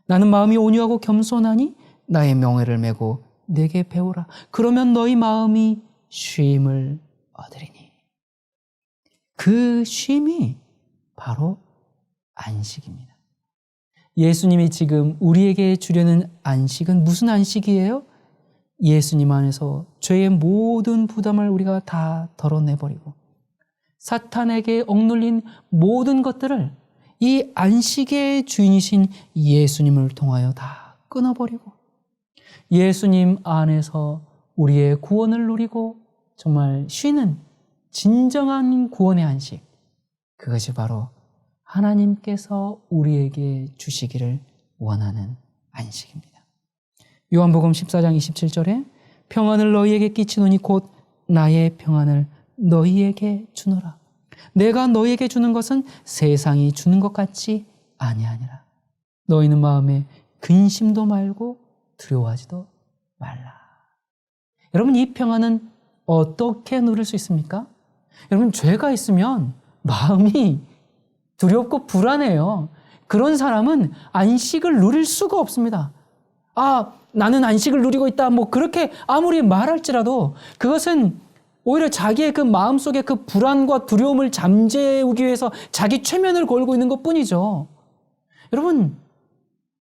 나는 마음이 온유하고 겸손하니 나의 명예를 메고 내게 배우라. 그러면 너희 마음이 쉼을 얻으리니. 그 쉼이 바로 안식입니다. 예수님이 지금 우리에게 주려는 안식은 무슨 안식이에요? 예수님 안에서 죄의 모든 부담을 우리가 다 덜어내버리고 사탄에게 억눌린 모든 것들을 이 안식의 주인이신 예수님을 통하여 다 끊어버리고 예수님 안에서 우리의 구원을 누리고 정말 쉬는 진정한 구원의 안식, 그것이 바로 하나님께서 우리에게 주시기를 원하는 안식입니다. 요한복음 14장 27절에 평안을 너희에게 끼치노니 곧 나의 평안을 너희에게 주노라. 내가 너희에게 주는 것은 세상이 주는 것 같지 아니하니라. 너희는 마음에 근심도 말고 두려워하지도 말라. 여러분, 이 평안은 어떻게 누릴 수 있습니까? 여러분, 죄가 있으면 마음이 두렵고 불안해요. 그런 사람은 안식을 누릴 수가 없습니다. 아, 나는 안식을 누리고 있다. 뭐 그렇게 아무리 말할지라도 그것은 오히려 자기의 그 마음속에 그 불안과 두려움을 잠재우기 위해서 자기 최면을 걸고 있는 것뿐이죠. 여러분,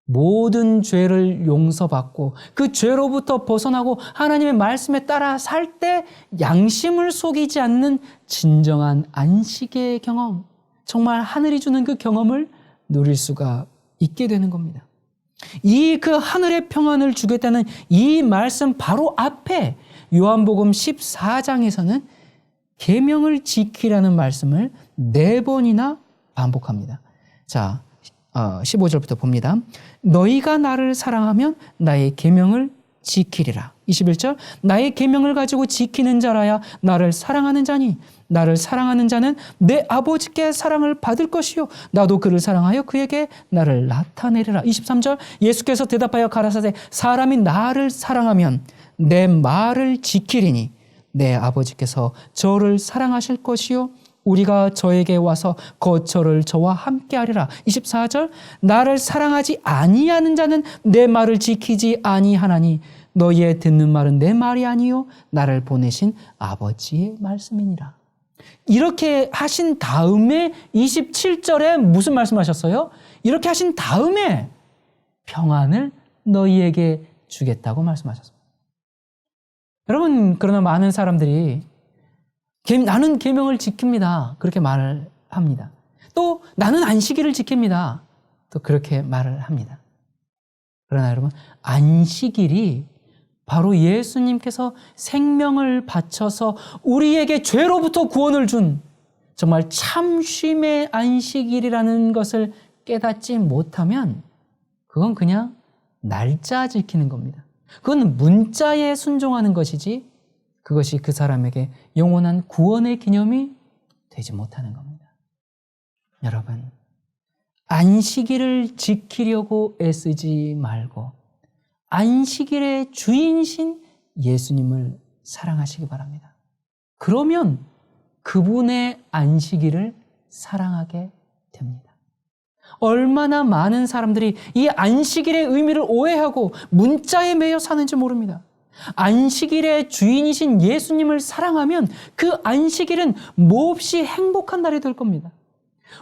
모든 죄를 용서받고 그 죄로부터 벗어나고 하나님의 말씀에 따라 살 때 양심을 속이지 않는 진정한 안식의 경험, 정말 하늘이 주는 그 경험을 누릴 수가 있게 되는 겁니다. 이 그 하늘의 평안을 주겠다는 이 말씀 바로 앞에 요한복음 14장에서는 계명을 지키라는 말씀을 4번이나 반복합니다. 자, 15절부터 봅니다. 너희가 나를 사랑하면 나의 계명을 지키리라. 21절 나의 계명을 가지고 지키는 자라야 나를 사랑하는 자니 나를 사랑하는 자는 내 아버지께 사랑을 받을 것이요 나도 그를 사랑하여 그에게 나를 나타내리라. 23절 예수께서 대답하여 가라사대 사람이 나를 사랑하면 내 말을 지키리니 내 아버지께서 저를 사랑하실 것이요 우리가 저에게 와서 거처를 저와 함께 하리라. 24절 나를 사랑하지 아니하는 자는 내 말을 지키지 아니하나니 너희의 듣는 말은 내 말이 아니요 나를 보내신 아버지의 말씀이니라. 이렇게 하신 다음에 27절에 무슨 말씀하셨어요? 이렇게 하신 다음에 평안을 너희에게 주겠다고 말씀하셨습니다. 여러분, 그러나 많은 사람들이 나는 계명을 지킵니다. 그렇게 말을 합니다. 또 나는 안식일을 지킵니다. 또 그렇게 말을 합니다. 그러나 여러분, 안식일이 바로 예수님께서 생명을 바쳐서 우리에게 죄로부터 구원을 준 정말 참쉼의 안식일이라는 것을 깨닫지 못하면 그건 그냥 날짜 지키는 겁니다. 그건 문자에 순종하는 것이지 그것이 그 사람에게 영원한 구원의 기념이 되지 못하는 겁니다. 여러분, 안식일을 지키려고 애쓰지 말고 안식일의 주인이신 예수님을 사랑하시기 바랍니다. 그러면 그분의 안식일을 사랑하게 됩니다. 얼마나 많은 사람들이 이 안식일의 의미를 오해하고 문자에 매여 사는지 모릅니다. 안식일의 주인이신 예수님을 사랑하면 그 안식일은 몹시 행복한 날이 될 겁니다.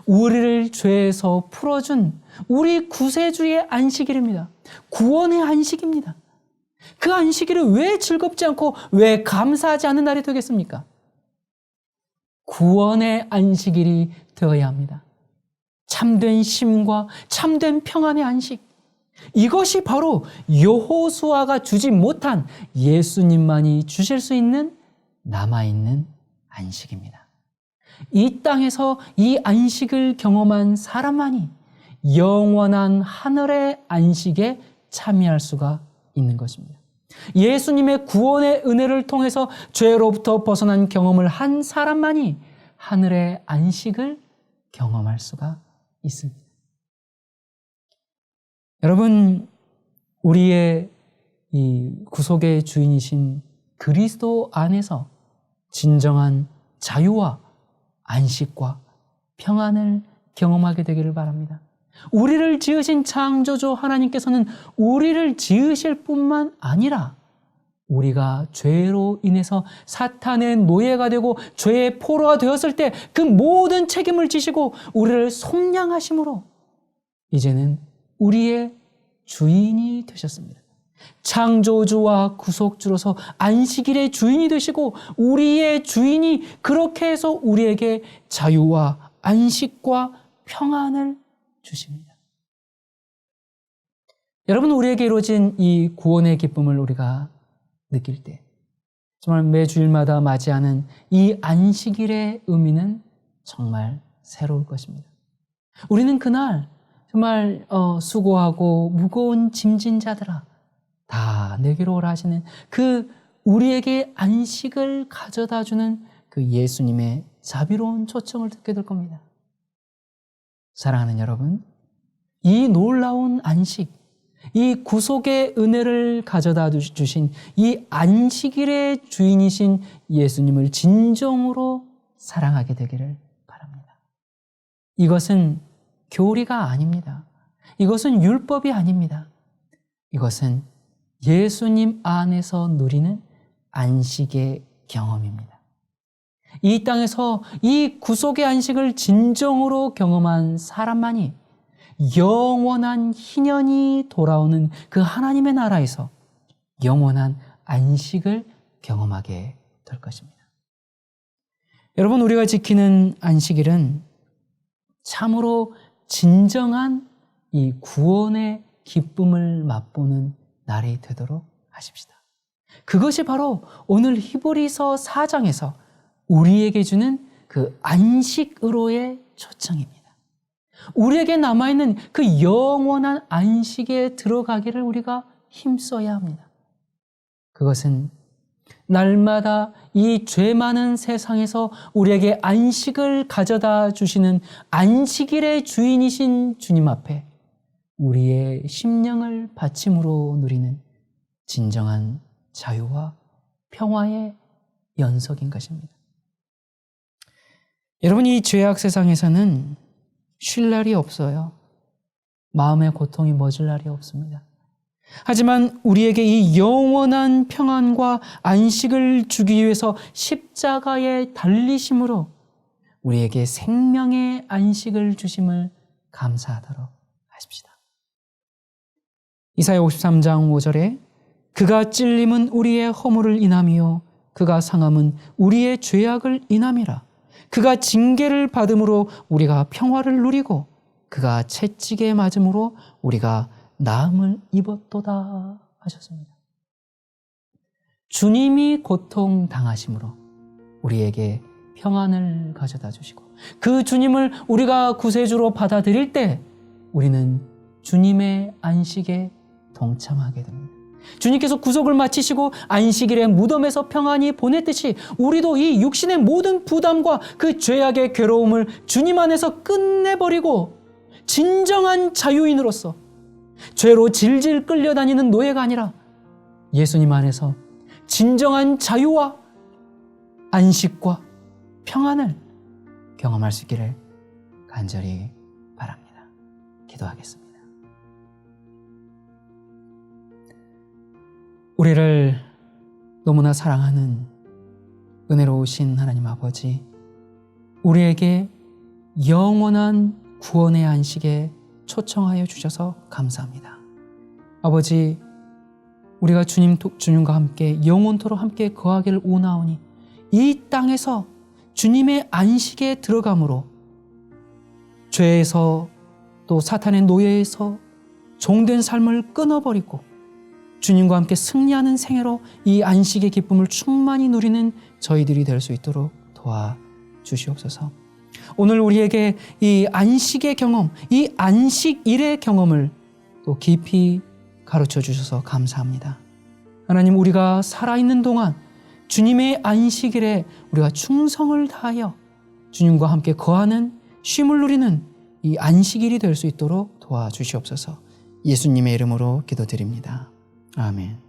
우리를 죄에서 풀어준 우리 구세주의 안식일입니다. 구원의 안식입니다. 그 안식일을 왜 즐겁지 않고 왜 감사하지 않는 날이 되겠습니까? 구원의 안식일이 되어야 합니다. 참된 쉼과 참된 평안의 안식. 이것이 바로 여호수아가 주지 못한 예수님만이 주실 수 있는 남아있는 안식입니다. 이 땅에서 이 안식을 경험한 사람만이 영원한 하늘의 안식에 참여할 수가 있는 것입니다. 예수님의 구원의 은혜를 통해서 죄로부터 벗어난 경험을 한 사람만이 하늘의 안식을 경험할 수가 있습니다. 여러분, 우리의 이 구속의 주인이신 그리스도 안에서 진정한 자유와 안식과 평안을 경험하게 되기를 바랍니다. 우리를 지으신 창조주 하나님께서는 우리를 지으실 뿐만 아니라 우리가 죄로 인해서 사탄의 노예가 되고 죄의 포로가 되었을 때 그 모든 책임을 지시고 우리를 속량하심으로 이제는 우리의 주인이 되셨습니다. 창조주와 구속주로서 안식일의 주인이 되시고 우리의 주인이 그렇게 해서 우리에게 자유와 안식과 평안을 주십니다. 여러분, 우리에게 이루어진 이 구원의 기쁨을 우리가 느낄 때 정말 매주일마다 맞이하는 이 안식일의 의미는 정말 새로울 것입니다. 우리는 그날 정말 수고하고 무거운 짐진 자들아 다 내게로 오라 하시는 그 우리에게 안식을 가져다 주는 그 예수님의 자비로운 초청을 듣게 될 겁니다. 사랑하는 여러분, 이 놀라운 안식, 이 구속의 은혜를 가져다 주신 이 안식일의 주인이신 예수님을 진정으로 사랑하게 되기를 바랍니다. 이것은 교리가 아닙니다. 이것은 율법이 아닙니다. 이것은 예수님 안에서 누리는 안식의 경험입니다. 이 땅에서 이 구속의 안식을 진정으로 경험한 사람만이 영원한 희년이 돌아오는 그 하나님의 나라에서 영원한 안식을 경험하게 될 것입니다. 여러분, 우리가 지키는 안식일은 참으로 진정한 이 구원의 기쁨을 맛보는 날이 되도록 하십시다. 그것이 바로 오늘 히브리서 4장에서 우리에게 주는 그 안식으로의 초청입니다. 우리에게 남아있는 그 영원한 안식에 들어가기를 우리가 힘써야 합니다. 그것은 날마다 이 죄 많은 세상에서 우리에게 안식을 가져다 주시는 안식일의 주인이신 주님 앞에 우리의 심령을 바침으로 누리는 진정한 자유와 평화의 연속인 것입니다. 여러분, 이 죄악 세상에서는 쉴 날이 없어요. 마음의 고통이 멎을 날이 없습니다. 하지만 우리에게 이 영원한 평안과 안식을 주기 위해서 십자가에 달리심으로 우리에게 생명의 안식을 주심을 감사하도록 하십시다. 이사야 53장 5절에 그가 찔림은 우리의 허물을 인함이요 그가 상함은 우리의 죄악을 인함이라. 그가 징계를 받음으로 우리가 평화를 누리고 그가 채찍에 맞음으로 우리가 나음을 입었도다 하셨습니다. 주님이 고통당하심으로 우리에게 평안을 가져다 주시고 그 주님을 우리가 구세주로 받아들일 때 우리는 주님의 안식에 동참하게 됩니다. 주님께서 구속을 마치시고 안식일의 무덤에서 평안히 보냈듯이 우리도 이 육신의 모든 부담과 그 죄악의 괴로움을 주님 안에서 끝내버리고 진정한 자유인으로서 죄로 질질 끌려다니는 노예가 아니라 예수님 안에서 진정한 자유와 안식과 평안을 경험할 수 있기를 간절히 바랍니다. 기도하겠습니다. 우리를 너무나 사랑하는 은혜로우신 하나님 아버지, 우리에게 영원한 구원의 안식에 초청하여 주셔서 감사합니다. 아버지, 우리가 주님과 함께 영원토록 함께 거하기를 원하오니 이 땅에서 주님의 안식에 들어감으로 죄에서 또 사탄의 노예에서 종된 삶을 끊어버리고 주님과 함께 승리하는 생애로 이 안식의 기쁨을 충만히 누리는 저희들이 될 수 있도록 도와주시옵소서. 오늘 우리에게 이 안식의 경험, 이 안식일의 경험을 또 깊이 가르쳐 주셔서 감사합니다. 하나님, 우리가 살아있는 동안 주님의 안식일에 우리가 충성을 다하여 주님과 함께 거하는 쉼을 누리는 이 안식일이 될 수 있도록 도와주시옵소서. 예수님의 이름으로 기도드립니다. 아멘.